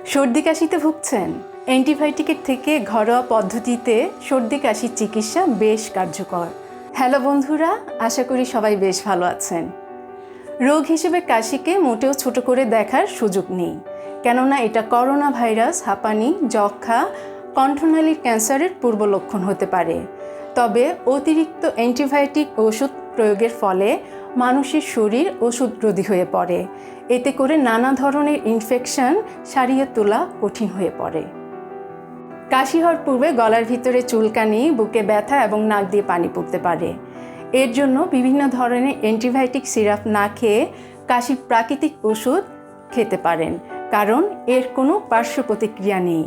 সর্দি কাশিতে ভুগছেন? অ্যান্টিবায়োটিকের থেকে ঘরোয়া পদ্ধতিতে সর্দি কাশির চিকিৎসা বেশ কার্যকর। হ্যালো বন্ধুরা, আশা করি সবাই বেশ ভালো আছেন। রোগ হিসেবে কাশিকে মোটেও ছোট করে দেখার সুযোগ নেই, কেননা এটা করোনা ভাইরাস, হাঁপানি, যক্ষ্মা, কণ্ঠনালীর ক্যান্সারের পূর্ব লক্ষণ হতে পারে। তবে অতিরিক্ত অ্যান্টিবায়োটিক ওষুধ প্রয়োগের ফলে মানুষের শরীর ওষুধরোধী হয়ে পড়ে। এতে করে নানা ধরনের ইনফেকশন সারিয়ে তোলা কঠিন হয়ে পড়ে। কাশি হওয়ার পূর্বে গলার ভিতরে চুলকানি, বুকে ব্যথা এবং নাক দিয়ে পানি পড়তে পারে। এর জন্য বিভিন্ন ধরনের অ্যান্টিবায়োটিক সিরাপ না খেয়ে কাশির প্রাকৃতিক ওষুধ খেতে পারেন, কারণ এর কোনো পার্শ্ব প্রতিক্রিয়া নেই।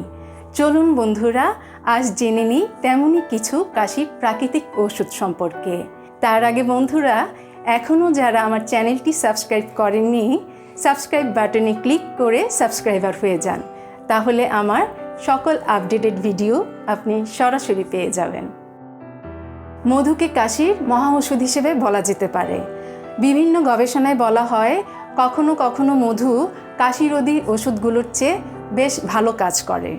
চলুন বন্ধুরা, আজ জেনে নিই তেমনই কিছু কাশির প্রাকৃতিক ওষুধ সম্পর্কে। তার আগে বন্ধুরা, এখনও যারা আমার চ্যানেলটি সাবস্ক্রাইব করেননি, সাবস্ক্রাইব বাটনে ক্লিক করে সাবস্ক্রাইবার হয়ে যান। তাহলে আমার সকল আপডেটেড ভিডিও আপনি সরাসরি পেয়ে যাবেন। মধুকে কাশির মহা ওষুধ হিসেবে বলা যেতে পারে। বিভিন্ন গবেষণায় বলা হয় কখনো কখনো মধু কাশিরোধী ওষুধগুলোর চেয়ে বেশ ভালো কাজ করে।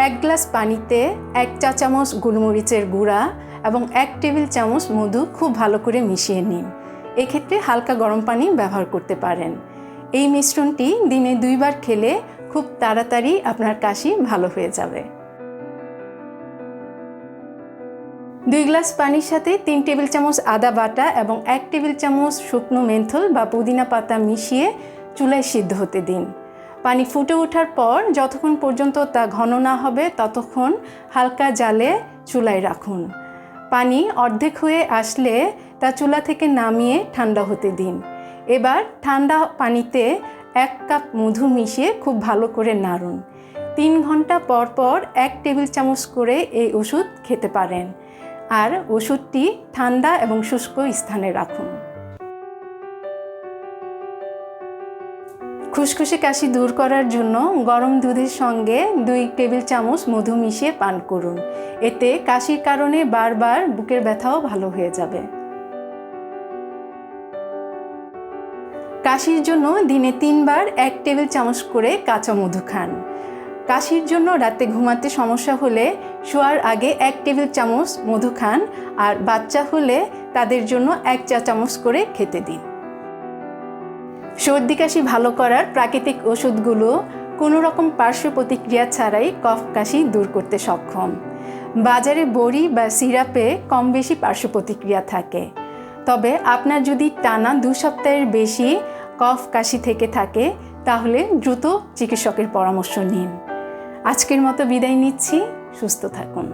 1 গ্লাস পানিতে 1 চা চামচ গোলমরিচের গুঁড়া এবং 1 টেবিল চামচ মধু খুব ভালো করে মিশিয়ে নিন। এক্ষেত্রে হালকা গরম পানি ব্যবহার করতে পারেন। এই মিশ্রণটি দিনে 2 বার খেলে খুব তাড়াতাড়ি আপনার কাশি ভালো হয়ে যাবে। 2 গ্লাস পানির সাথে 3 টেবিল চামচ আদা বাটা এবং 1 টেবিল চামচ শুকনো মেন্থল বা পুদিনা পাতা মিশিয়ে চুলায় সিদ্ধ হতে দিন। পানি ফুটে ওঠার পর যতক্ষণ পর্যন্ত তা ঘন না হবে ততক্ষণ হালকা জালে চুলায় রাখুন। পানি অর্ধেক হয়ে আসলে তা চুলা থেকে নামিয়ে ঠান্ডা হতে দিন। এবার ঠান্ডা পানিতে 1 কাপ মধু মিশিয়ে খুব ভালো করে নাড়ুন। 3 ঘন্টা পর পর 1 টেবিল চামচ করে এই ওষুধ খেতে পারেন, আর ওষুধটি ঠান্ডা এবং শুষ্ক স্থানে রাখুন। খুসখুসে কাশি দূর করার জন্য গরম দুধের সঙ্গে 2 টেবিল চামচ মধু মিশিয়ে পান করুন। এতে কাশির কারণে বারবার বুকের ব্যথাও ভালো হয়ে যাবে। কাশির জন্য দিনে 3 বার 1 টেবিল চামচ করে কাঁচা মধু খান। কাশির জন্য রাতে ঘুমাতে সমস্যা হলে শোয়ার আগে 1 টেবিল চামচ মধু খান, আর বাচ্চা হলে তাদের জন্য 1 চা চামচ করে খেতে দিন। সর্দি কাশি ভালো করার প্রাকৃতিক ওষুধগুলো কোনো রকম পার্শ্ব প্রতিক্রিয়া ছাড়াই কফ কাশি দূর করতে সক্ষম। বাজারে বড়ি বা সিরাপে কম বেশি পার্শ্ব প্রতিক্রিয়া থাকে। তবে আপনার যদি টানা 2 সপ্তাহের বেশি কফ কাশি থেকে থাকে তাহলে দ্রুত চিকিৎসকের পরামর্শ নিন। আজকের মতো বিদায় নিচ্ছি। সুস্থ থাকুন।